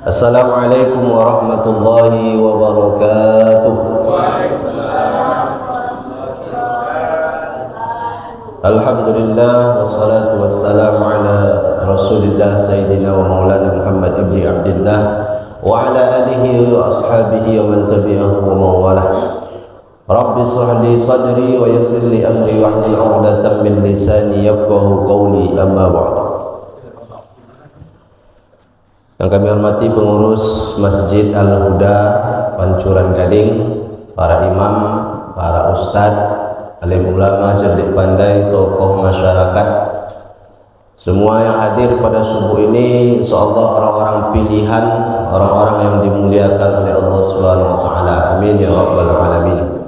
Assalamualaikum warahmatullahi wabarakatuh. Alhamdulillah wassalatu wassalamu ala Rasulillah Sayyidina wa Maulana Muhammad ibn Abdillah wa ala alihi wa ashabihi wa man tabi'ahu wa mawalah. Rabbi shrah li sadri wa yassir li amri wahlul 'uqdatam min lisani yafqahu qawli, amma ba'd. Yang kami hormati pengurus Masjid Al-Huda Pancuran Gading, para imam, para ustadz, alim ulama, cerdik pandai, tokoh masyarakat, semua yang hadir pada subuh ini, insyaallah orang-orang pilihan, orang-orang yang dimuliakan oleh Allah Subhanahu wa taala. Amin ya rabbal alamin.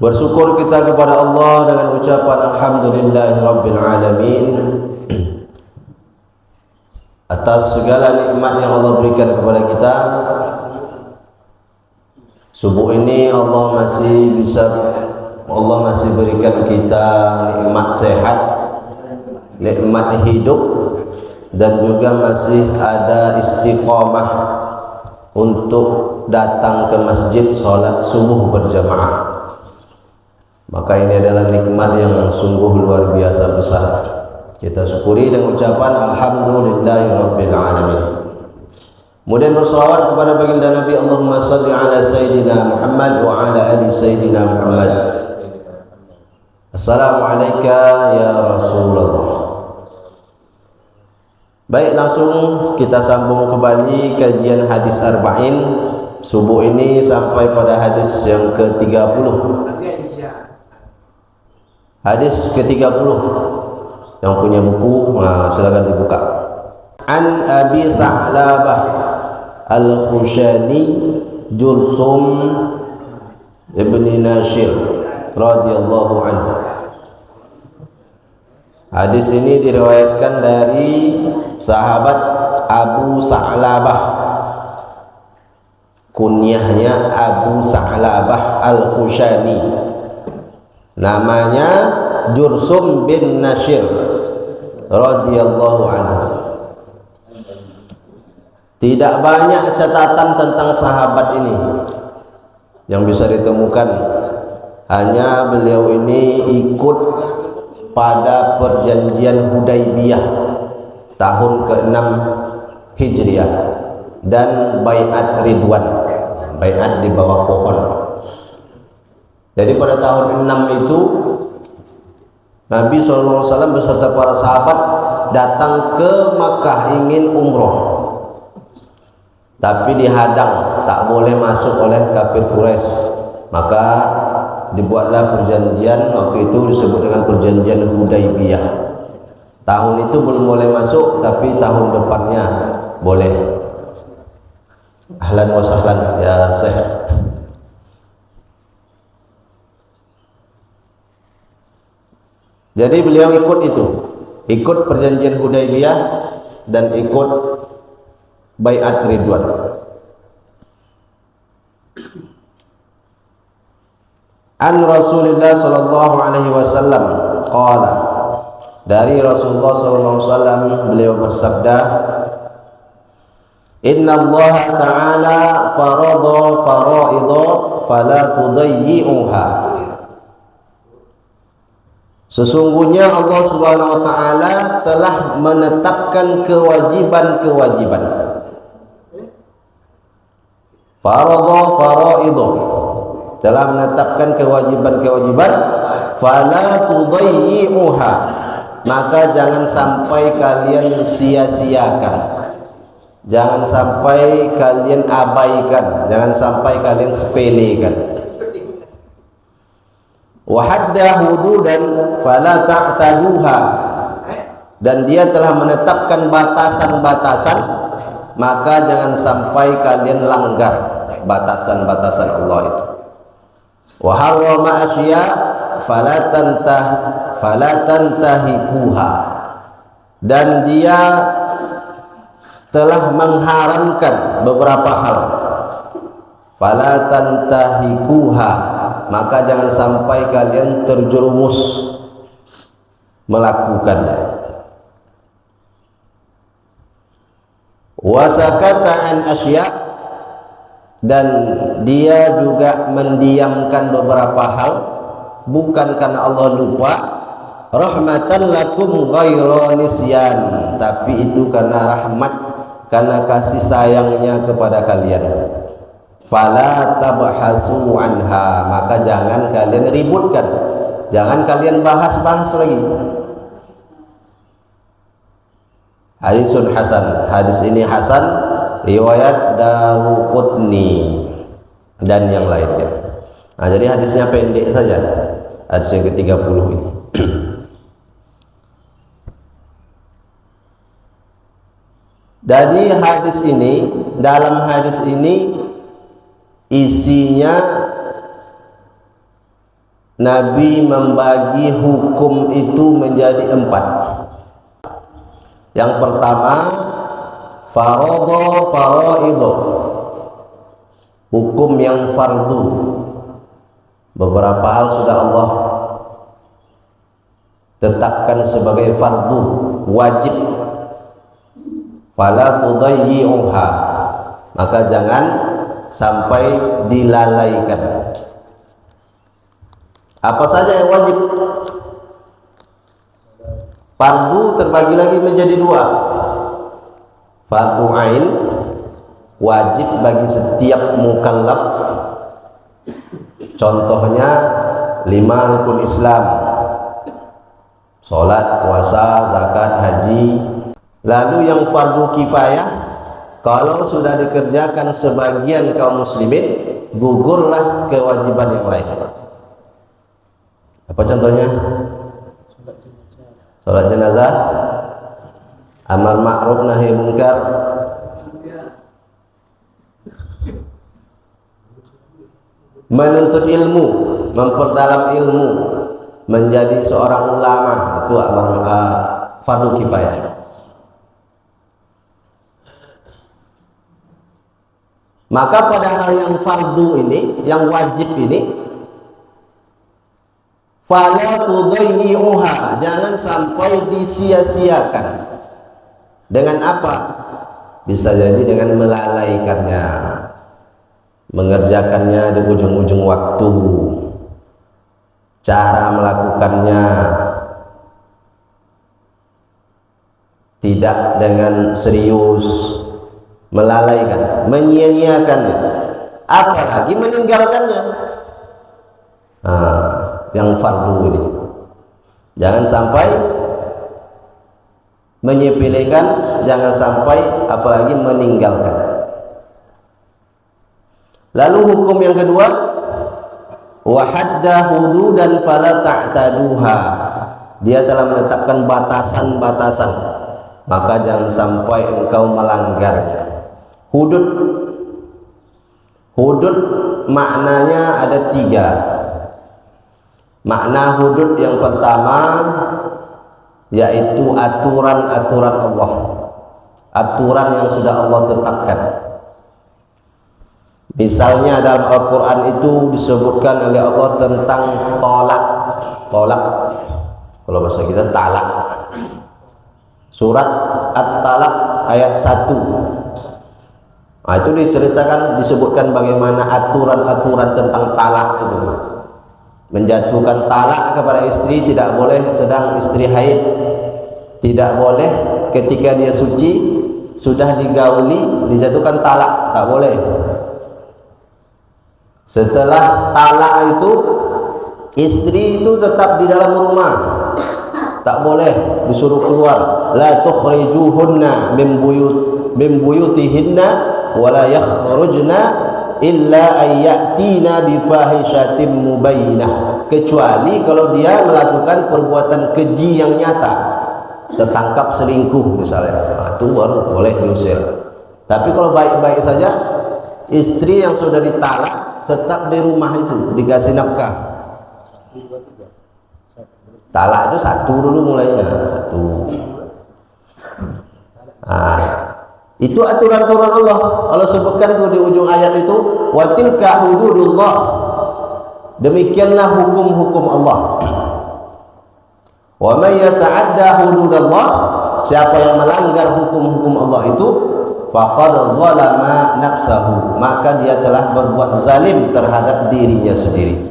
Bersyukur kita kepada Allah dengan ucapan alhamdulillahirabbil alamin atas segala nikmat yang Allah berikan kepada kita. Subuh ini Allah masih berikan kita nikmat sehat, nikmat hidup, dan juga masih ada istiqamah untuk datang ke masjid salat subuh berjamaah. Maka ini adalah nikmat yang sungguh luar biasa besar. Kita syukuri dengan ucapan alhamdulillahirabbil alamin. Kemudian berselawat kepada baginda Nabi, Allahumma salli ala Sayyidina Muhammad wa ala ali Sayyidina Muhammad. Assalamualaikum ya Rasulullah. Baik, langsung kita sambung kembali kajian hadis arba'in subuh ini sampai pada hadis yang ke-30. Hadis ke-30. Yang punya buku silakan dibuka. An Abi Tha'labah Al-Khushani Julsum ibn Nashir radhiyallahu anhu. Hadis ini diriwayatkan dari sahabat Abu Tha'labah, kunyahnya Abu Tha'labah Al-Khushani, namanya Julsum bin Nashir radhiyallahu anhu. Tidak banyak catatan tentang sahabat ini yang bisa ditemukan. Hanya beliau ini ikut pada perjanjian Hudaybiyah tahun ke-6 Hijriah dan Bai'at Ridwan, bai'at di bawah pohon. Jadi pada tahun 6 itu Nabi SAW beserta para sahabat datang ke Makkah ingin umroh, tapi dihadang, tak boleh masuk oleh kafir Quraisy. Maka dibuatlah perjanjian, waktu itu disebut dengan perjanjian Hudaybiyah. Tahun itu belum boleh masuk, tapi tahun depannya boleh. Ahlan wa sahlan ya Syekh. Jadi beliau ikut perjanjian Hudaybiyah dan ikut Bai'at Ridwan. An Rasulullah sallallahu alaihi wasallam qala, dari Rasulullah sallallahu alaihi wasallam beliau bersabda, Inna Allah ta'ala farada faraidha fala tudayyi'uha. Sesungguhnya Allah Subhanahu wa taala telah menetapkan kewajiban-kewajiban. Faradha faraidha, telah menetapkan kewajiban-kewajiban, fala tudayyi'uha, maka jangan sampai kalian sia-siakan, jangan sampai kalian abaikan, jangan sampai kalian sepelekan. Wa hadda hududan fala ta'taduha, dan dia telah menetapkan batasan-batasan, maka jangan sampai kalian langgar batasan-batasan Allah itu. Wa harrama asya fala tantahikuha, dan dia telah mengharamkan beberapa hal. Fala tantahikuha, maka jangan sampai kalian terjerumus melakukannya. wa sakata an asya, dan dia juga mendiamkan beberapa hal bukan karena Allah lupa, rahmatan lakum ghairu nisyan, tapi itu karena rahmat, karena kasih sayangnya kepada kalian. Fala tabhasu anha, maka jangan kalian ributkan, jangan kalian bahas-bahas lagi. Hadisun hasan, hadis ini hasan, riwayat Daruqutni dan yang lainnya. Nah, jadi hadisnya pendek saja, hadis yang ke-30 ini. Jadi hadis ini, dalam hadis ini isinya Nabi membagi hukum itu menjadi 4. Yang pertama, faradha faraidu, hukum yang fardu. Beberapa hal sudah Allah tetapkan sebagai fardu, wajib. Fala tudayyi'uha, maka jangan sampai dilalaikan. Apa saja yang wajib? Fardu terbagi lagi menjadi 2. Fardu ain, wajib bagi setiap mukallaf. Contohnya 5 rukun Islam: salat, puasa, zakat, haji. Lalu yang fardu kifayah, kalau sudah dikerjakan sebagian kaum muslimin, gugurlah kewajiban yang lain. Apa contohnya? Salat jenazah, amar ma'ruf nahi munkar, menuntut ilmu, memperdalam ilmu, menjadi seorang ulama, itu fardu kifayah. Maka pada hal yang fardu ini, yang wajib ini, fala tudayyi'uha, jangan sampai disia-siakan. Dengan apa? Bisa jadi dengan melalaikannya, mengerjakannya di ujung-ujung waktu, cara melakukannya tidak dengan serius, melalaikan, menyia-nyiakannya, apalagi meninggalkannya. Yang fardu ini jangan sampai menyepelekan, jangan sampai apalagi meninggalkan. Lalu hukum yang kedua, wa hadda hududan fala ta'taduha, dia telah menetapkan batasan-batasan, maka jangan sampai engkau melanggarnya. Hudud maknanya ada 3. Makna hudud yang pertama yaitu aturan-aturan Allah, aturan yang sudah Allah tetapkan. Misalnya dalam Al-Quran itu disebutkan oleh Allah tentang tolak, kalau bahasa kita talak. Surat At-Talaq ayat 1. Nah, itu diceritakan, disebutkan bagaimana aturan-aturan tentang talak itu. Menjatuhkan talak kepada istri, tidak boleh sedang istri haid, tidak boleh ketika dia suci, sudah digauli dijatuhkan talak, tak boleh. Setelah talak itu, istri itu tetap di dalam rumah, tak boleh disuruh keluar. La tukhrijuhunna min buyutihinna wa la yakhrujna illa ayyatina bifahishatin mubayyinah, kecuali kalau dia melakukan perbuatan keji yang nyata, tertangkap selingkuh misalnya, itu baru boleh diusir. Tapi kalau baik-baik saja, istri yang sudah ditalak tetap di rumah itu, dikasih nafkah. Talak itu 1 dulu mulainya, 1. Itu aturan-aturan Allah. Allah sebutkan tuh di ujung ayat itu, wa tilka hududullah, demikianlah hukum-hukum Allah. Wa may yata'adda hududallah, siapa yang melanggar hukum-hukum Allah itu, faqad zalama nafsahu, maka dia telah berbuat zalim terhadap dirinya sendiri.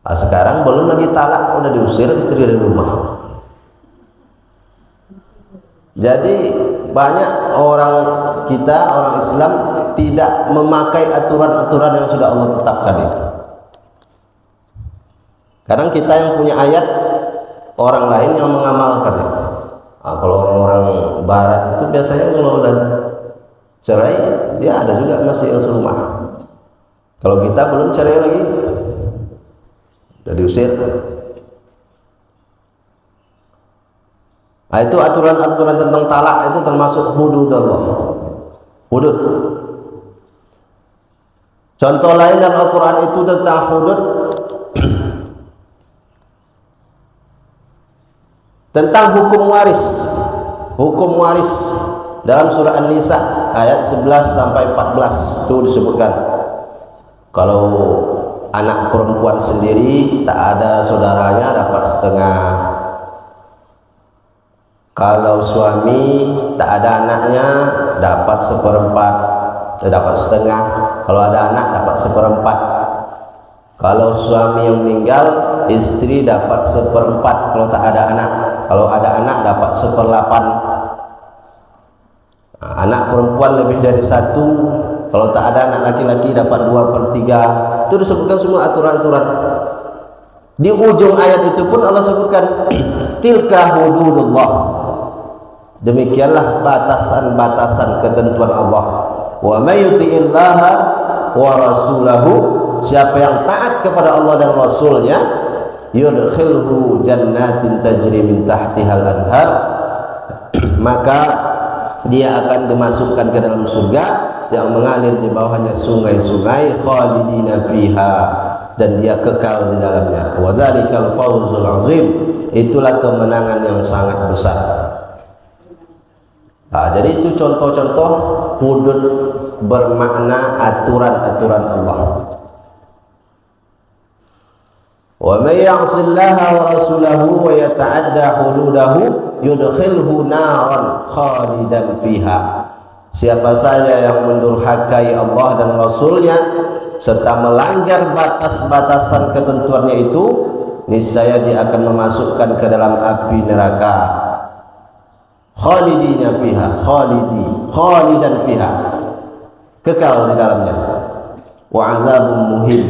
Nah, sekarang belum lagi talak udah diusir istri dari rumah. Jadi banyak orang kita, orang Islam tidak memakai aturan-aturan yang sudah Allah tetapkan itu. Kadang kita yang punya ayat, orang lain yang mengamalkannya. Nah, kalau orang-orang barat itu biasanya kalau udah cerai, dia ada juga masih yang serumah. Kalau kita belum cerai lagi, udah diusir. Nah, itu aturan-aturan tentang talak itu termasuk hudud Allah. Hudud. Contoh lain dalam Al-Quran itu tentang hudud, tentang hukum waris. Hukum waris dalam surah An-Nisa ayat 11 sampai 14 itu disebutkan. Kalau anak perempuan sendiri tak ada saudaranya dapat setengah. Kalau suami tak ada anaknya dapat seperempat, dapat setengah. Kalau ada anak dapat seperempat. Kalau suami yang meninggal, istri dapat seperempat kalau tak ada anak. Kalau ada anak dapat seperlapan. Nah, anak perempuan lebih dari satu, kalau tak ada anak laki-laki dapat 2/3. Itu disebutkan semua aturan-aturan. Di ujung ayat itu pun Allah sebutkan tilka hududullah. Demikianlah batasan-batasan ketentuan Allah. Wa may yuti'illaha wa rasulahu, siapa yang taat kepada Allah dan Rasulnya, yudkhilhu jannatin tajri min tahtihal anhar, maka dia akan dimasukkan ke dalam surga yang mengalir di bawahnya sungai-sungai, khalidina fiha, dan dia kekal di dalamnya. Wa zalikal fawzul azim, itulah kemenangan yang sangat besar. Nah, jadi itu contoh-contoh hudud bermakna aturan-aturan Allah. Wa may ya'sillaha wa rasulahu wa yata'adda hududahu yudkhilhu naran khalidan fiha. Siapa saja yang mendurhakai Allah dan Rasulnya serta melanggar batas-batasan ketentuannya itu, niscaya dia akan memasukkan ke dalam api neraka. Khalidina fiha, khalidan fiha, kekal di dalamnya. Wa azabun muhin,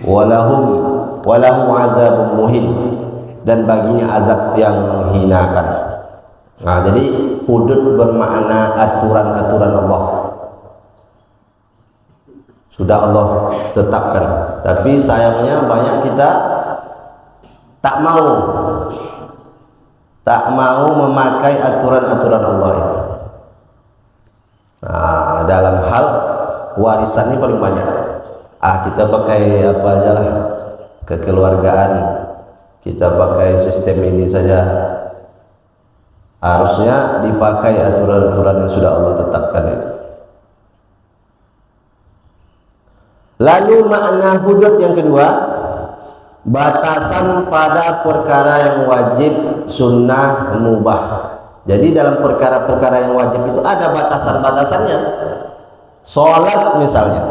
walahu azabun muhin, dan baginya azab yang menghinakan. Nah, jadi hudud bermakna aturan-aturan Allah. Sudah Allah tetapkan, tapi sayangnya banyak kita tak mau memakai aturan-aturan Allah itu. Nah, dalam hal warisan ini paling banyak. Kita pakai apa aja lah, kekeluargaan, kita pakai sistem ini saja. Harusnya dipakai aturan-aturan yang sudah Allah tetapkan itu. Lalu makna hudud yang kedua, batasan pada perkara yang wajib, sunnah, mubah. Jadi dalam perkara-perkara yang wajib itu ada batasan-batasannya. Salat misalnya,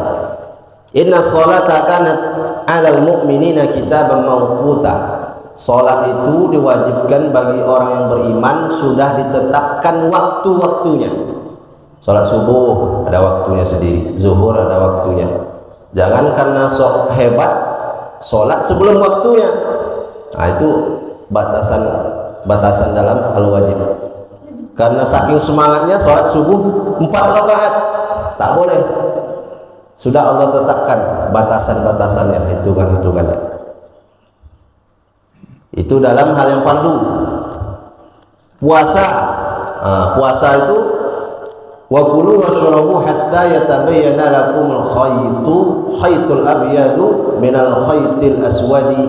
inna salata kanat 'alal mu'minina kitaban mawquta. Salat itu diwajibkan bagi orang yang beriman, sudah ditetapkan waktu-waktunya. Salat subuh ada waktunya sendiri, zuhur ada waktunya. Jangan karena sok hebat sholat sebelum waktunya. Nah, itu batasan dalam hal wajib. Karena saking semangatnya sholat subuh 4 rakaat, tak boleh. Sudah Allah tetapkan batasan-batasannya, hitungan-hitungannya. Itu dalam hal yang fardu. Puasa, puasa itu wa kulu washrabu hatta yatabayyana lakumul khaytul abyadu minal khaytil aswadi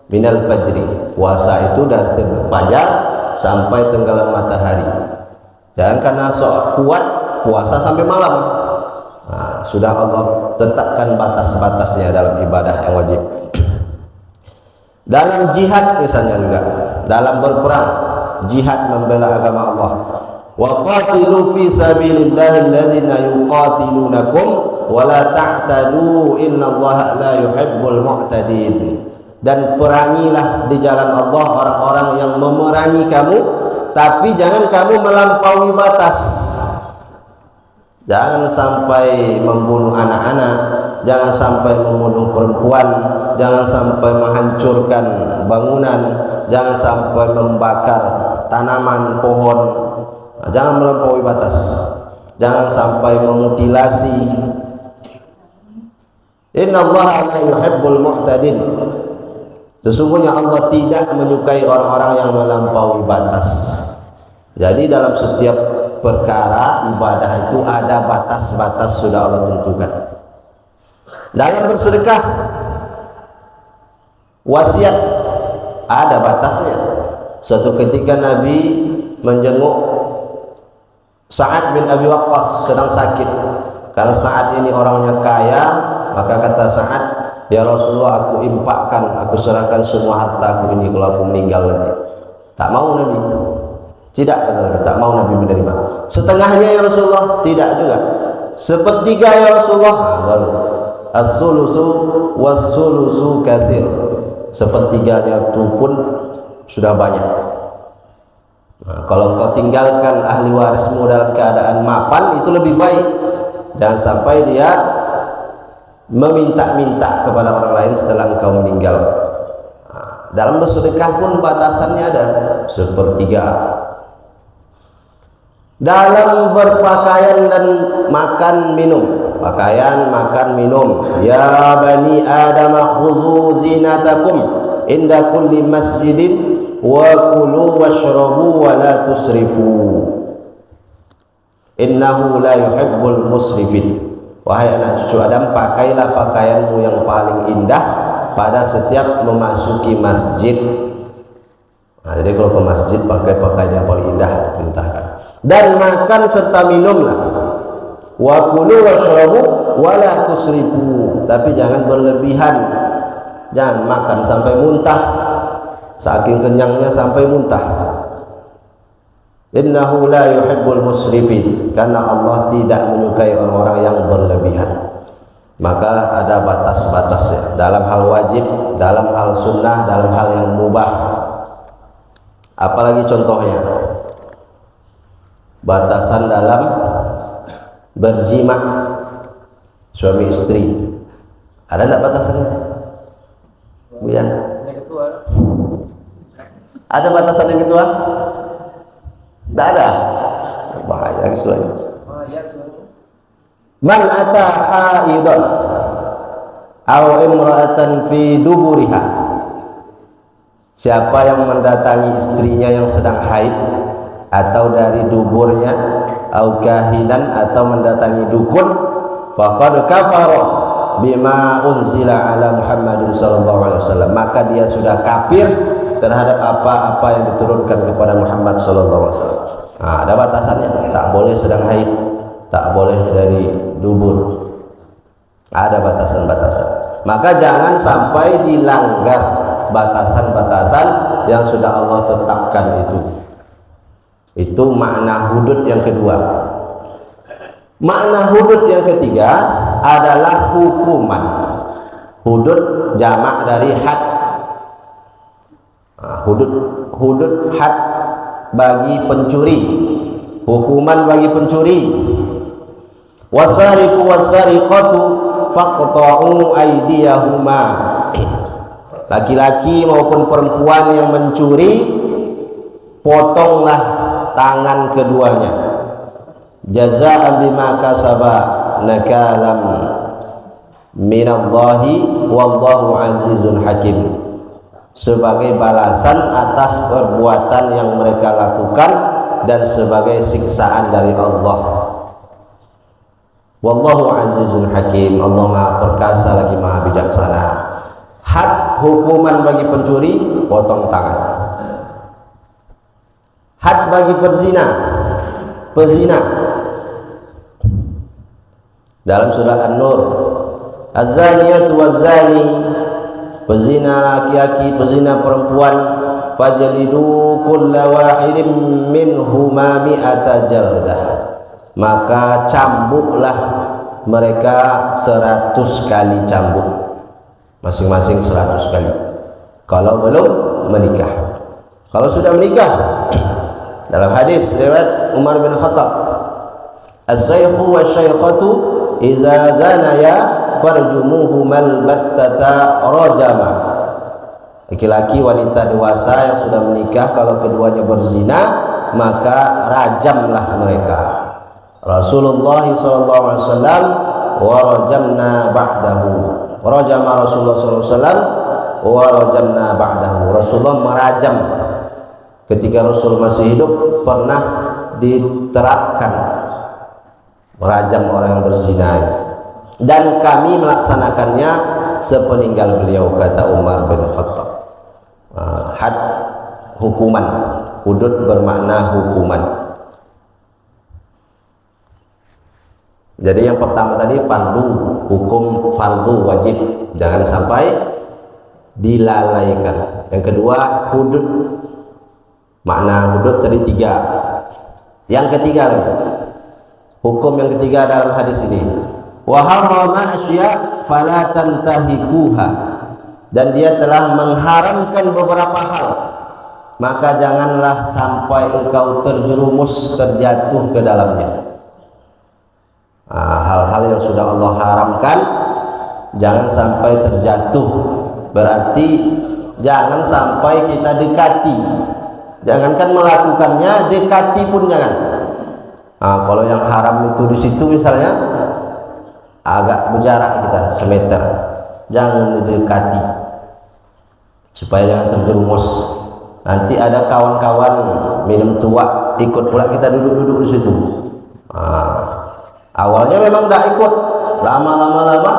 minal fajri. Puasa itu dari fajar sampai tenggelam matahari. Jangan karena sok kuat puasa sampai malam. Nah, sudah Allah tetapkan batas-batasnya dalam ibadah yang wajib. Dalam jihad misalnya juga, dalam berperang, jihad membela agama Allah, Wa qatilu fi sabilillahi allazina yuqatilunakum wa la ta'tadu innallaha la yuhibbul mu'tadin. Dan perangilah di jalan Allah orang-orang yang memerangi kamu, tapi jangan kamu melampaui batas. Jangan sampai membunuh anak-anak, jangan sampai membunuh perempuan, jangan sampai menghancurkan bangunan, jangan sampai membakar tanaman, pohon. Jangan melampaui batas, jangan sampai memutilasi. Innallaha la yuhibbul mu'tadin. Sesungguhnya Allah tidak menyukai orang-orang yang melampaui batas. Jadi dalam setiap perkara ibadah itu ada batas-batas sudah Allah tentukan. Dalam bersedekah, wasiat ada batasnya. Suatu ketika Nabi menjenguk Sa'ad bin Abi Waqqas sedang sakit. Karena Sa'ad ini orangnya kaya, maka kata Sa'ad, ya Rasulullah, aku infakkan, aku serahkan semua hartaku ini kalau aku meninggal nanti. Tak mau Nabi. Tidak, tak mau Nabi menerima. Setengahnya ya Rasulullah, tidak juga. Sepertiga ya Rasulullah, baru. As-sulusu was-sulusu katsir. Sepertiganya itu pun sudah banyak. Nah, kalau engkau tinggalkan ahli warismu dalam keadaan mapan, itu lebih baik. Jangan sampai dia meminta-minta kepada orang lain setelah engkau meninggal. Nah, dalam bersedekah pun batasannya ada sepertiga. Dalam berpakaian dan makan minum, pakaian, makan, minum. Ya bani Adam khudhu zinatakum inda kulli masjidin wa kulu washrabu wa la tusrifu innahu la yuhibbul musrifin. Wahai anak cucu Adam, pakailah pakaianmu yang paling indah pada setiap memasuki masjid. Nah, jadi kalau ke masjid pakai pakaian yang paling indah diperintahkan. Dan makan serta minumlah. Wa kulu washrabu wa la tusrifu. Tapi jangan berlebihan. Jangan makan sampai muntah. Saking kenyangnya sampai muntah. Innahu la yuhibbul musrifin. Karena Allah tidak menyukai orang-orang yang berlebihan. Maka ada batas-batasnya dalam hal wajib, dalam hal sunnah, dalam hal yang mubah. Apalagi contohnya batasan dalam berjima suami istri, ada tidak batasannya? Bu ya? Ada batasan yang ketua? Tidak ada. Bahaya gitu aja. Man ata haidon aw imra'atan fi duburiha. Siapa yang mendatangi istrinya yang sedang haid atau dari duburnya, au kahinan atau mendatangi dukun, faqad kafara bima unzila ala Muhammadin sallallahu alaihi wasallam, maka dia sudah kafir terhadap apa-apa yang diturunkan kepada Muhammad sallallahu alaihi wasallam. Nah, ada batasannya, tak boleh sedang haid, tak boleh dari dubur. Ada batasan-batasan. Maka jangan sampai dilanggar batasan-batasan yang sudah Allah tetapkan itu. Itu makna hudud yang kedua. Makna hudud yang ketiga adalah hukuman. Hudud jamak dari had. Nah, hudud had bagi pencuri, hukuman bagi pencuri. Wasariqu wasariqatu faqta'u aydiyahuma. Laki-laki maupun perempuan yang mencuri, potonglah tangan keduanya. Jazaa'an bima kasaba nakalam minallahi wallahu azizun hakim. Sebagai balasan atas perbuatan yang mereka lakukan dan sebagai siksaan dari Allah. Wallahu azizun hakim. Allah Maha perkasa lagi Maha bijaksana. Had hukuman bagi pencuri, potong tangan. Had bagi pezina. Dalam surah An-Nur, az-zaniyatu waz-zani, pezina laki-laki, pezina perempuan, fajlidu kulla wahidin minhuma mi'ata jaldah, maka cambuklah mereka 100 kali cambuk, masing-masing 100 kali kalau belum menikah. Kalau sudah menikah, dalam hadis riwayat Umar bin Khattab, as-saykhu wasy-syaykhatu idza zanaya farjumuhumal battata rajama. Laki-laki wanita dewasa yang sudah menikah kalau keduanya berzina, maka rajamlah mereka. Rasulullah sallallahu alaihi wasallam wa rajamna ba'dahu. Rajama Rasulullah sallallahu alaihi wasallam wa rajamna ba'dahu. Rasulullah merajam ketika Rasul masih hidup, pernah diterapkan merajam orang yang berzina, dan kami melaksanakannya sepeninggal beliau, kata Umar bin Khattab. Had, hukuman. Hudud bermakna hukuman. Jadi yang pertama tadi fardu, hukum fardu wajib, jangan sampai dilalaikan. Yang kedua hudud, makna hudud tadi 3. Yang ketiga lagi, hukum yang ketiga dalam hadis ini, wa harrama asya fala tantahikuha, dan dia telah mengharamkan beberapa hal, maka janganlah sampai engkau terjerumus, terjatuh ke dalamnya. Hal-hal yang sudah Allah haramkan jangan sampai terjatuh, berarti jangan sampai kita dekati. Jangankan melakukannya, dekati pun jangan. Kalau yang haram itu di situ misalnya, agak berjarak kita semeter, jangan didekati supaya jangan terjerumus. Nanti ada kawan-kawan minum tua ikut pula kita duduk-duduk di situ. Awalnya memang tidak ikut, lama-lama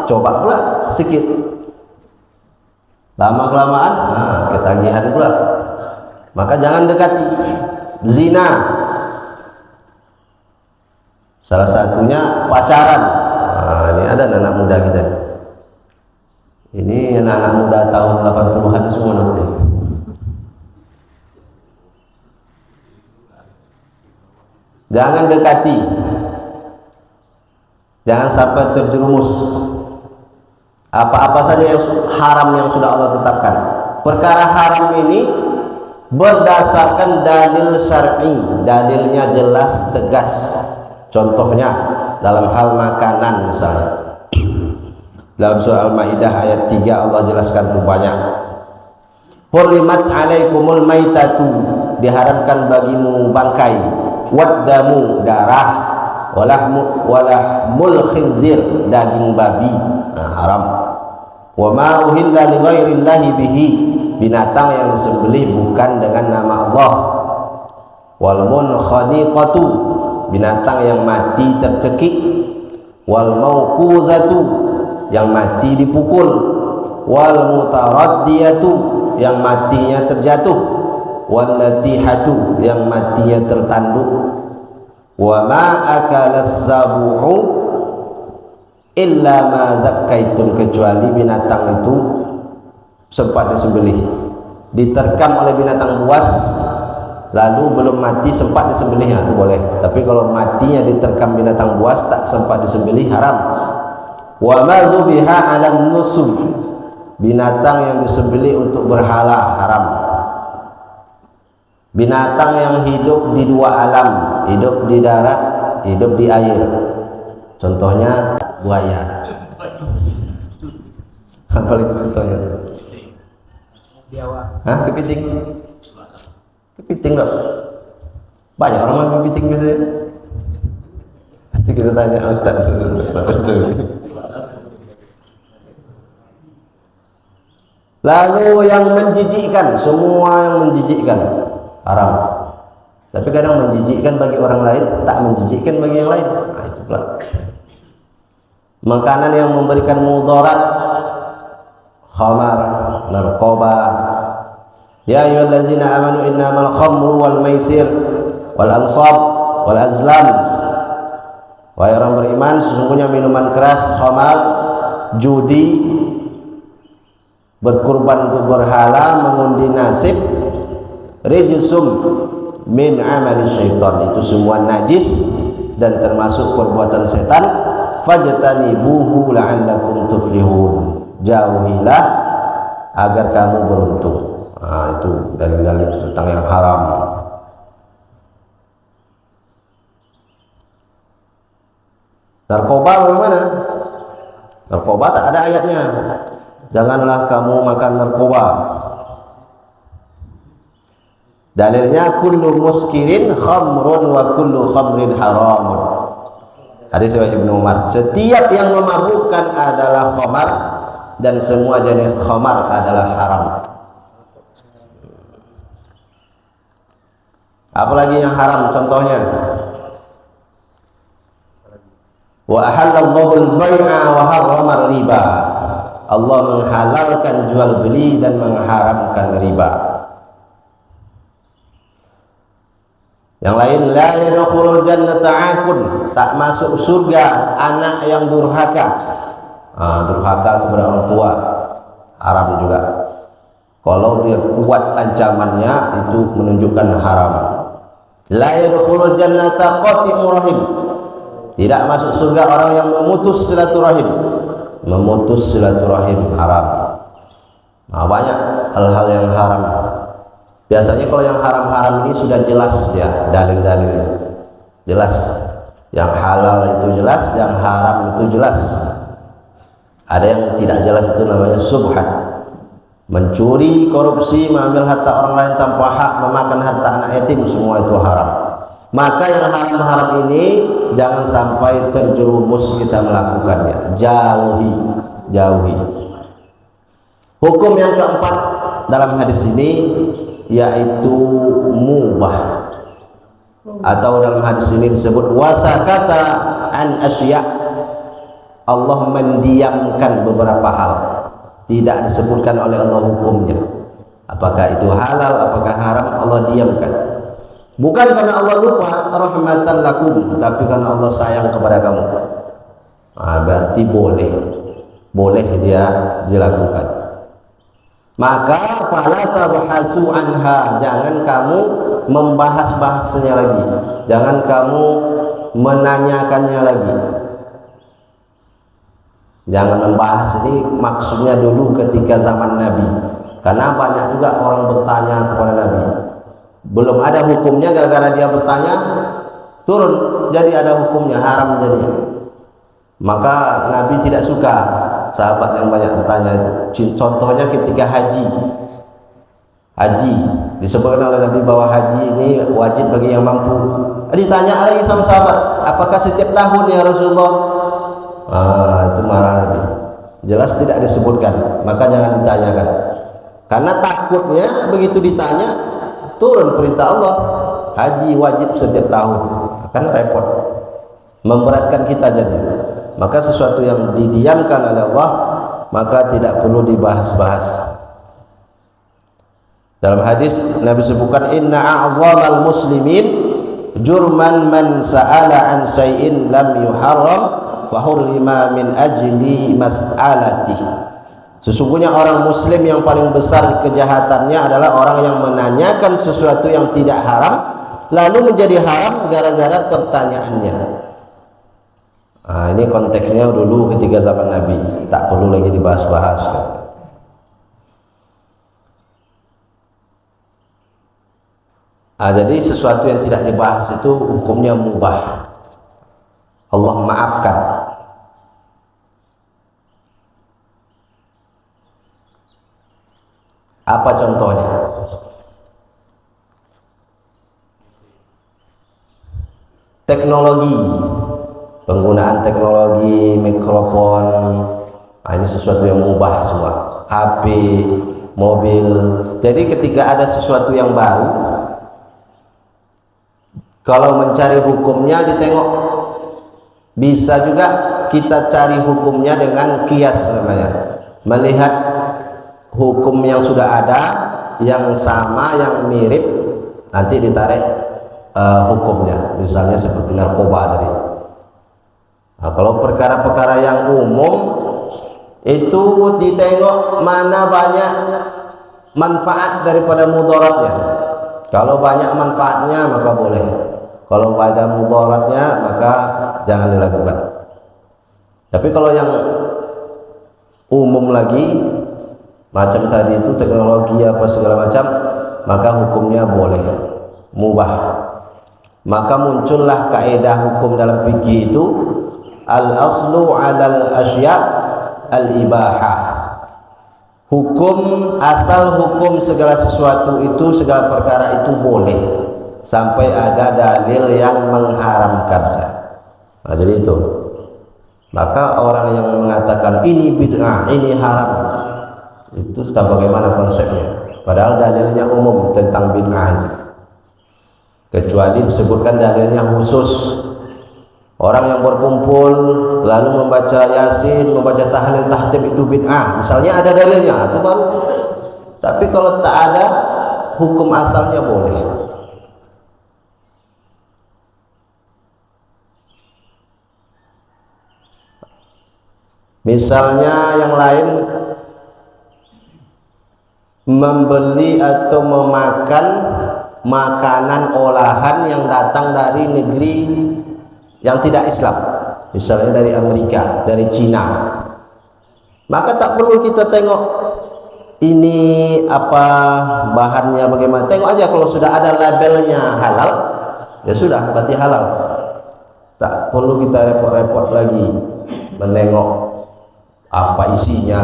coba pula sedikit, lama kelamaan ketagihan pula. Maka jangan dekati. Zina, salah satunya pacaran. Ini ada anak muda kita nih. Ini anak-anak muda tahun 80-an semua nanti. Jangan dekati, jangan sampai terjerumus. Apa-apa saja yang haram yang sudah Allah tetapkan. Perkara haram ini berdasarkan dalil syar'i, dalilnya jelas tegas. Contohnya dalam hal makanan misalnya, dalam surah Al-Maidah ayat 3 Allah jelaskan tuh banyak. Hurrimat alaikumul maitatu, diharamkan bagimu bangkai, waddamu, darah, walahmul khinzir, daging babi, haram. Wa ma uhilla li ghairillahi bihi, binatang yang disembelih bukan dengan nama Allah. Wal munkhaniqatu, binatang yang mati tercekik. Wal mauquzatu, yang mati dipukul. Wal mutaraddiyatu, yang matinya terjatuh. Wal natihatu, yang matinya tertanduk. Wa ma akalas sabu'u illa ma zakkaitum, kecuali binatang itu sempat disembelih, diterkam oleh binatang buas lalu belum mati sempat disembelihnya, itu boleh. Tapi kalau matinya diterkam binatang buas tak sempat disembelih, haram. Wa ma dzubiha 'alan nusub, binatang yang disembelih untuk berhala, haram. Binatang yang hidup di dua alam, hidup di darat, hidup di air, contohnya buaya. Apa lagi contohnya tuh? Kepiting. Kepiting dok. Banyak orang main kepiting biasanya. Nanti kita tanya Ustaz. Lalu yang menjijikkan, semua yang menjijikkan haram. Tapi kadang menjijikkan bagi orang lain, tak menjijikkan bagi yang lain. Itu pula. Makanan yang memberikan mudarat, khamar, narkoba. Ya ayyuhallazina amanu innamal khamru wal maisir wal ansab wal azlam. Wahai orang beriman, sesungguhnya minuman keras, khamar, judi, berkurban untuk berhala, mengundi nasib, rijsum min amali syaitan, itu semua najis dan termasuk perbuatan setan. Fajtanibuhu la'allakum tuflihun, jauhilah agar kamu beruntung. Itu dalil-dalil tentang yang haram. Narkoba bagaimana? Narkoba tak ada ayatnya. Janganlah kamu makan narkoba. Dalilnya kullu muskirin khamrun wa kullu khamrin haramun. Hadis riwayat Ibnu Umar. Setiap yang memabukkan adalah khamar dan semua jenis khamar adalah haram. Apalagi yang haram contohnya? Wa ahallallahu al-bai'a wa harrama riba. Allah menghalalkan jual beli dan mengharamkan riba. Yang lain, la yadkhulul jannata 'aqun, tak masuk surga anak yang durhaka. Durhaka kepada orang tua haram juga. Kalau dia kuat ancamannya itu menunjukkan haram. La yadkhulul jannata qati'ur rahim, tidak masuk surga orang yang memutus silaturahim. Memutus silaturahim haram. Banyak hal-hal yang haram. Biasanya kalau yang haram-haram ini sudah jelas ya dalil-dalilnya. Jelas. Yang halal itu jelas, yang haram itu jelas. Ada yang tidak jelas, itu namanya subhat. Mencuri, korupsi, mengambil harta orang lain tanpa hak, memakan harta anak yatim, semua itu haram. Maka yang haram-haram ini jangan sampai terjerumus kita melakukannya. Jauhi, jauhi. Hukum yang keempat dalam hadis ini yaitu mubah, atau dalam hadis ini disebut wasakata an asya. Allah mendiamkan beberapa hal, tidak disebutkan oleh Allah hukumnya. Apakah itu halal, apakah haram, Allah diamkan. Bukan karena Allah lupa, rahmatan lakum, tapi karena Allah sayang kepada kamu. Berarti boleh dia dilakukan. Maka fala tabhasu anha, jangan kamu membahas-bahasnya lagi, jangan kamu menanyakannya lagi. Jangan membahas ini maksudnya dulu ketika zaman Nabi, karena banyak juga orang bertanya kepada Nabi. Belum ada hukumnya, gara-gara dia bertanya turun jadi ada hukumnya, haram jadinya. Maka Nabi tidak suka sahabat yang banyak bertanya itu. Contohnya ketika haji disebutkan oleh Nabi bahwa haji ini wajib bagi yang mampu. Ditanya lagi sama sahabat, apakah setiap tahun ya Rasulullah? Itu marah Nabi. Jelas tidak disebutkan, maka jangan ditanyakan. Karena takutnya begitu ditanya turun perintah Allah, haji wajib setiap tahun, akan repot, memberatkan kita jadinya. Maka sesuatu yang didiamkan oleh Allah maka tidak perlu dibahas-bahas. Dalam hadis Nabi sebutkan, inna a'zamal muslimin jurman man sa'ala an syai'in lam yuharram fahurlima min ajli mas'alatih. Sesungguhnya orang muslim yang paling besar kejahatannya adalah orang yang menanyakan sesuatu yang tidak haram lalu menjadi haram gara-gara pertanyaannya. Ini konteksnya dulu ketika zaman Nabi, tak perlu lagi dibahas-bahas. Jadi sesuatu yang tidak dibahas itu hukumnya mubah. Allah maafkan. Apa contohnya? Teknologi, penggunaan teknologi, mikrofon, ini sesuatu yang mubah semua. HP, mobil. Jadi ketika ada sesuatu yang baru, kalau mencari hukumnya ditengok. Bisa juga kita cari hukumnya dengan kias namanya. Melihat hukum yang sudah ada, yang sama, yang mirip, nanti ditarik hukumnya. Misalnya seperti narkoba tadi. Kalau perkara-perkara yang umum itu ditengok mana banyak manfaat daripada mudaratnya. Kalau banyak manfaatnya maka boleh. Kalau ada mudaratnya maka jangan dilakukan. Tapi kalau yang umum lagi macam tadi itu teknologi apa segala macam, maka hukumnya boleh, mubah. Maka muncullah kaidah hukum dalam fikih itu al-aslu 'alal asya' al-ibahah. Hukum asal hukum segala sesuatu itu, segala perkara itu boleh sampai ada dalil yang mengharamkannya. Nah, jadi itu. Maka orang yang mengatakan ini bid'ah, ini haram, itu tak bagaimana konsepnya. Padahal dalilnya umum tentang bid'ah itu. Kecuali disebutkan dalilnya khusus. Orang yang berkumpul lalu membaca Yasin, membaca tahlil, tahtim itu bid'ah. Misalnya ada dalilnya, itu baru. Tapi kalau tak ada, hukum asalnya boleh. Misalnya yang lain membeli atau memakan makanan olahan yang datang dari negeri yang tidak Islam, misalnya dari Amerika, dari Cina, maka tak perlu kita tengok ini apa bahannya bagaimana. Tengok aja kalau sudah ada labelnya halal, ya sudah berarti halal. Tak perlu kita repot-repot lagi menengok apa isinya.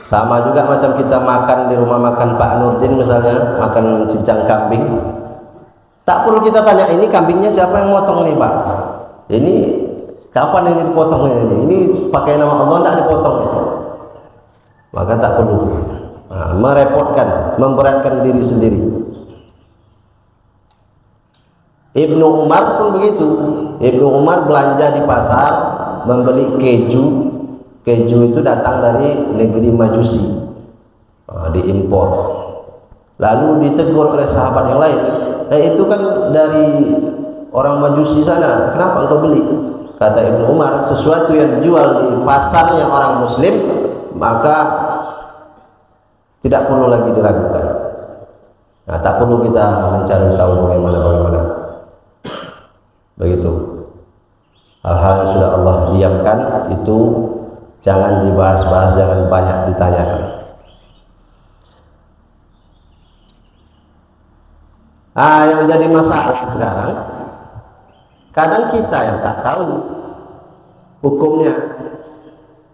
Sama juga macam kita makan di rumah makan Pak Nurdin misalnya, makan cincang kambing. Tak perlu kita tanya ini kambingnya siapa yang motong nih Pak, ini kapan ini dipotongnya, ini pakai nama Allah tidak dipotongnya. Maka tak perlu merepotkan, memberatkan diri sendiri. Ibnu Umar pun begitu. Ibnu Umar belanja di pasar membeli keju. Keju itu datang dari negeri Majusi, diimpor. Lalu ditegur oleh sahabat yang lain, itu kan dari orang Majusi sana, kenapa engkau beli? Kata Ibnu Umar, sesuatu yang dijual di pasarnya orang Muslim maka tidak perlu lagi diragukan. Nah, tak perlu kita mencari tahu bagaimana. Begitu. Hal-hal yang sudah Allah diamkan itu jangan dibahas-bahas, jangan banyak ditanyakan. Yang jadi masalah sekarang, kadang kita yang tak tahu hukumnya.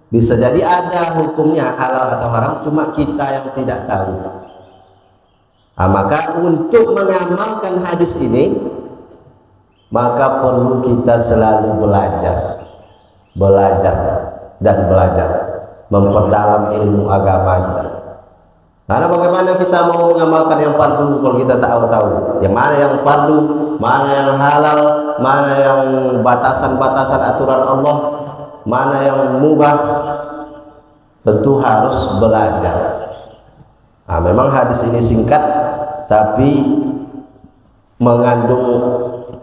Bisa jadi ada hukumnya halal atau haram, cuma kita yang tidak tahu. Maka untuk mengamalkan hadis ini, maka perlu kita selalu belajar dan belajar, memperdalam ilmu agama kita. Karena bagaimana kita mau mengamalkan yang fardu kalau kita tak tahu yang mana yang fardu, mana yang halal, mana yang batasan-batasan aturan Allah, mana yang mubah. Tentu harus belajar. Memang hadis ini singkat tapi mengandung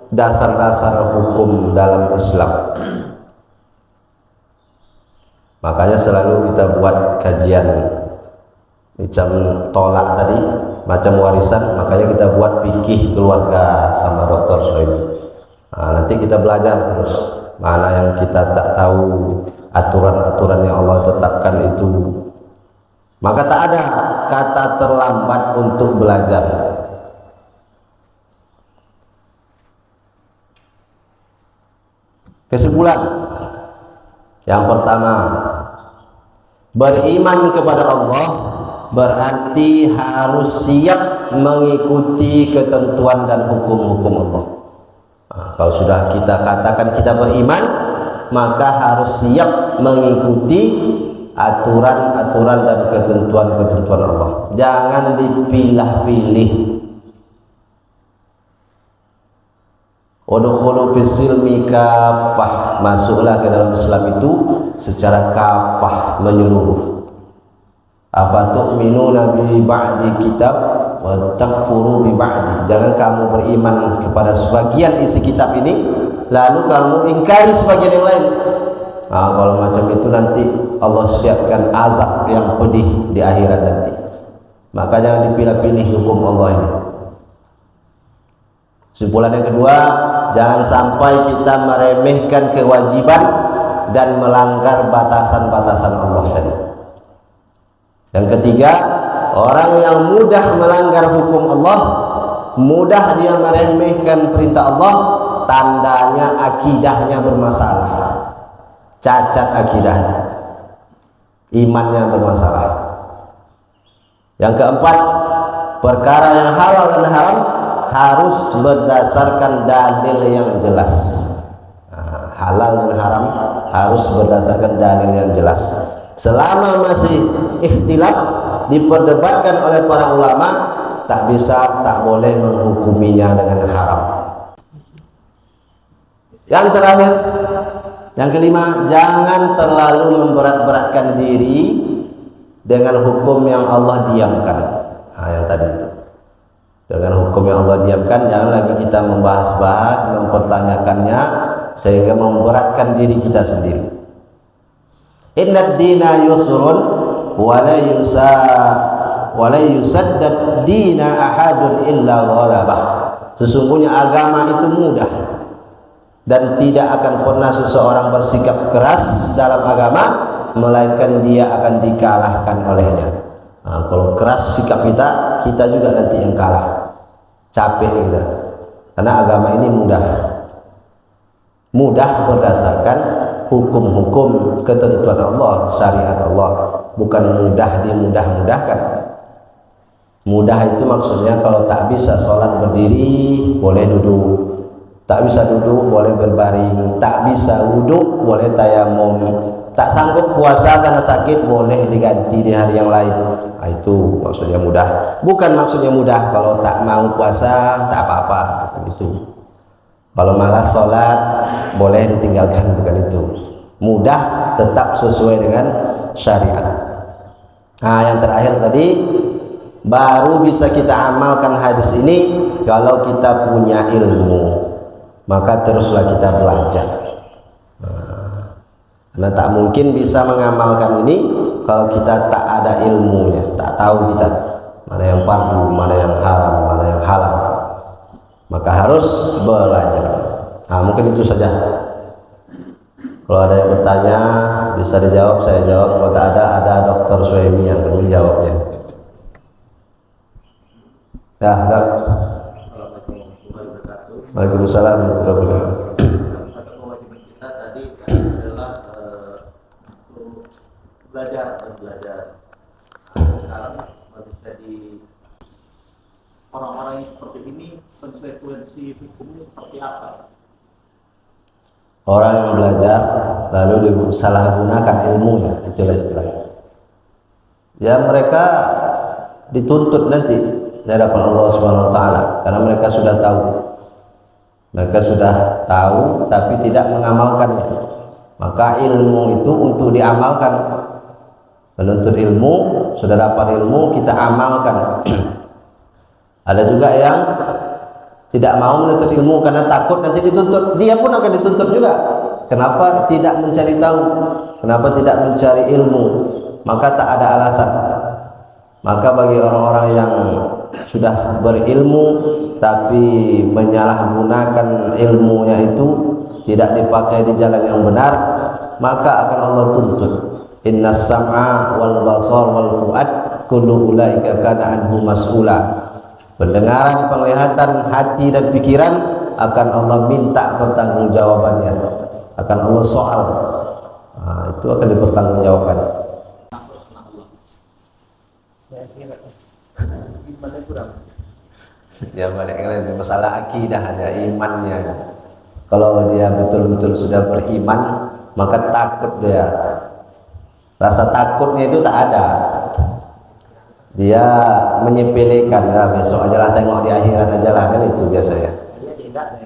dasar-dasar hukum dalam Islam. Makanya selalu kita buat kajian macam tolak tadi, macam warisan, makanya kita buat fikih keluarga sama Dr. Soebi. Nanti kita belajar terus mana yang kita tak tahu, aturan-aturan yang Allah tetapkan itu. Maka tak ada kata terlambat untuk belajar. Kesimpulan yang pertama, beriman kepada Allah berarti harus siap mengikuti ketentuan dan hukum-hukum Allah. Kalau sudah kita katakan kita beriman, maka harus siap mengikuti aturan-aturan dan ketentuan-ketentuan Allah. Jangan dipilah-pilih. Udkhulu fis silmi kafah, masuklah ke dalam Islam itu secara kafah, menyeluruh. Afatu'minuna bi ba'di kitab wa takfuru bi ba'di. Jangan kamu beriman kepada sebagian isi kitab ini lalu kamu ingkari sebagian yang lain. Kalau macam itu nanti Allah siapkan azab yang pedih di akhirat nanti. Maka jangan dipilih-pilih hukum Allah ini. Kesimpulan yang kedua, jangan sampai kita meremehkan kewajiban dan melanggar batasan-batasan Allah tadi. Yang ketiga, orang yang mudah melanggar hukum Allah, mudah dia meremehkan perintah Allah, tandanya akidahnya bermasalah, cacat akidahnya, imannya bermasalah. Yang keempat, perkara yang halal dan haram harus berdasarkan dalil yang jelas. Halal dan haram harus berdasarkan dalil yang jelas. Selama masih ikhtilaf, diperdebatkan oleh para ulama, tak boleh menghukuminya dengan haram. Yang terakhir, yang kelima, jangan terlalu memberat-beratkan diri dengan hukum yang Allah diamkan. Yang tadi itu, dengan hukum yang Allah diamkan, jangan lagi kita membahas-bahas, mempertanyakannya sehingga memberatkan diri kita sendiri. Inna dina yusrun wa la yusaddad dina ahadun illa ghalabah. Sesungguhnya agama itu mudah dan tidak akan pernah seseorang bersikap keras dalam agama melainkan dia akan dikalahkan olehnya. Kalau keras sikap kita juga nanti yang kalah, capek kita. Karena agama ini mudah berdasarkan hukum-hukum ketentuan Allah, syariat Allah, bukan mudah dimudah-mudahkan. Mudah itu maksudnya kalau tak bisa sholat berdiri boleh duduk, tak bisa duduk boleh berbaring, tak bisa wudhu boleh tayamum, tak sanggup puasa karena sakit boleh diganti di hari yang lain. Itu maksudnya mudah. Bukan maksudnya mudah kalau tak mau puasa tak apa-apa, itu. Kalau malas sholat boleh ditinggalkan, bukan itu. Mudah tetap sesuai dengan syariat. Yang terakhir tadi, baru bisa kita amalkan hadis ini kalau kita punya ilmu. Maka teruslah kita belajar. Karena tak mungkin bisa mengamalkan ini kalau kita tak ada ilmunya, tak tahu kita mana yang fardu, mana yang haram, mana yang halal. Maka harus belajar. Mungkin itu saja. Kalau ada yang bertanya bisa dijawab, saya jawab. Kalau tak ada Dr. Suemi yang akan menjawabnya. Ya, Dok. Waalaikumsalam warahmatullahi wabarakatuh. Satu kewajiban kita tadi adalah belajar. Sekarang masih jadi orang-orang yang seperti ini, konsekuensi hukumnya seperti apa? Orang yang belajar lalu disalahgunakan ilmunya, itulah istilahnya. Ya, mereka dituntut nanti di hadapan Allah Subhanahu wa taala karena mereka sudah tahu. Mereka sudah tahu tapi tidak mengamalkannya. Maka ilmu itu untuk diamalkan. Menuntut ilmu, sudah dapat ilmu, kita amalkan. Ada juga yang tidak mau menuntut ilmu karena takut nanti dituntut. Dia pun akan dituntut juga. Kenapa tidak mencari tahu? Kenapa tidak mencari ilmu? Maka tak ada alasan. Maka bagi orang-orang yang sudah berilmu tapi menyalahgunakan ilmunya itu, tidak dipakai di jalan yang benar, maka akan Allah tuntut. Innas sam'a wal basar wal fuad kullu ulaika kana anhu mas'ula. Pendengaran, penglihatan, hati dan pikiran akan Allah minta pertanggungjawabannya, akan Allah soal. Itu akan dipertanggungjawabkan. Ya balik karena masalah akidah ada imannya. Kalau dia betul-betul sudah beriman, maka takut dia. Rasa takutnya itu tak ada. Dia menyepelekan, besok aja lah, tengok di akhirat aja lah, kan itu biasanya.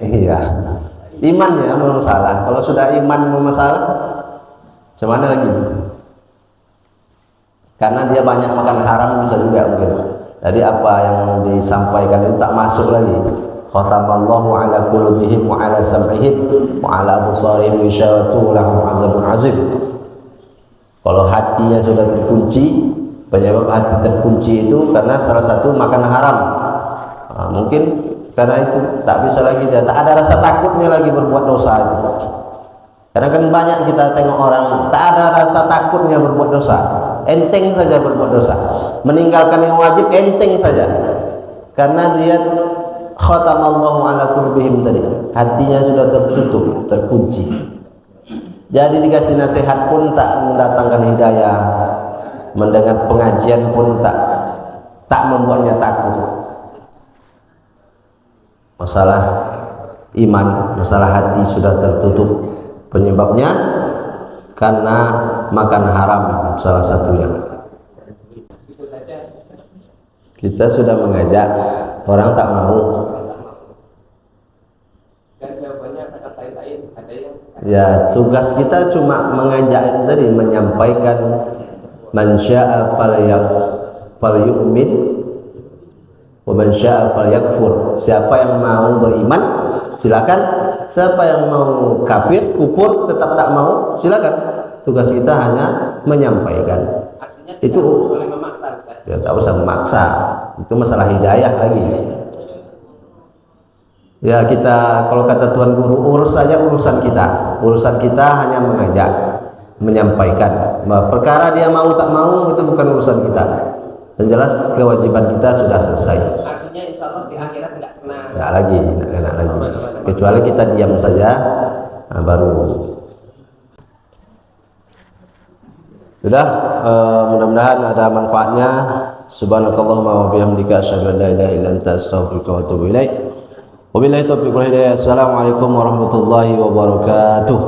Iya. Imannya bermasalah. Kalau sudah iman bermasalah, macam mana lagi? Karena dia banyak makan haram bisa juga mungkin. Jadi apa yang disampaikan itu tak masuk lagi. Khatamallahu ala qulubihim wa ala sam'ihim wa ala absarihim ghishawatu lahum azabun azim. Kalau hatinya sudah terkunci, Penyebab hati terkunci itu karena salah satu makan haram. Mungkin karena itu tak bisa lagi dia, tak ada rasa takutnya lagi berbuat dosa itu. Karena kan banyak kita tengok orang tak ada rasa takutnya berbuat dosa, enteng saja berbuat dosa, meninggalkan yang wajib enteng saja, karena dia khatamallahu ala qulubihim tadi, hatinya sudah tertutup, terkunci. Jadi dikasih nasihat pun tak mendatangkan hidayah, mendengar pengajian pun tak membuatnya takut. Masalah iman, masalah hati sudah tertutup. Penyebabnya karena makan haram salah satunya. Kita sudah mengajak, orang tak mau. Dan jawabannya kata lain-lain, ada yang Ya, tugas kita cuma mengajak itu tadi, menyampaikan man syaa falyu'min wa man syaa falyakfur. Siapa yang mau beriman silakan, siapa yang mau kafir, kufur, tetap tak mau silakan. Tugas kita hanya menyampaikan. artinya Itu boleh memaksa, Ustaz. ya tak usah memaksa, itu masalah hidayah lagi. Ya kita, kalau kata Tuan Guru, urus saja urusan kita hanya mengajak, menyampaikan. Perkara dia mau tak mau itu bukan urusan kita, dan jelas kewajiban kita sudah selesai. Artinya insya Allah di akhirat nggak Nggak lagi, kecuali kita diam saja, baru. Sudah, mudah-mudahan ada manfaatnya. Subhanakallahumma wa bihamdika asyhadu an la ilaha illa anta astaghfiruka wa atubu ilaik. Wabillahi taufiq wal hidayah. Assalamualaikum warahmatullahi wabarakatuh.